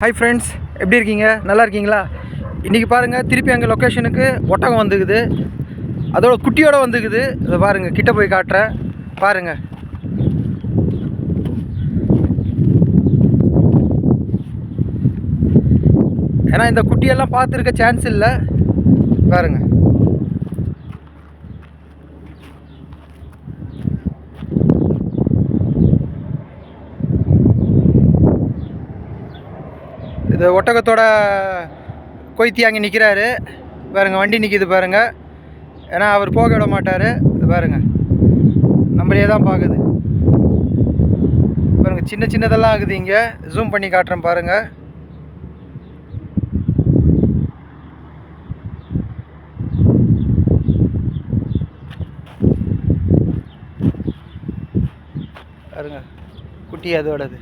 Hi friends, எப்படி இருக்கீங்க? நல்லா இருக்கீங்களா? இன்றைக்கி பாருங்கள், திருப்பி அங்கே லொக்கேஷனுக்கு ஒட்டகம் வந்துக்குது. அதோட குட்டியோடு வந்துக்குது. அதை பாருங்கள், கிட்ட போய் காட்டுறேன் பாருங்கள். ஏன்னா இந்த குட்டியெல்லாம் பார்த்துருக்க சான்ஸ் இல்லை. பாருங்கள், இது ஒட்டகத்தோட கொய்த்தி அங்கே நிற்கிறாரு பாருங்கள். வண்டி நிற்கிது பாருங்கள். ஏன்னா அவர் போக விட மாட்டார். இது பாருங்கள், நம்மளே தான் பார்க்குது பாருங்கள். சின்ன சின்னதெல்லாம் ஆகுது. இங்கே ஜூம் பண்ணி காட்டுறேன் பாருங்கள். பாருங்கள், குட்டி அதோடது.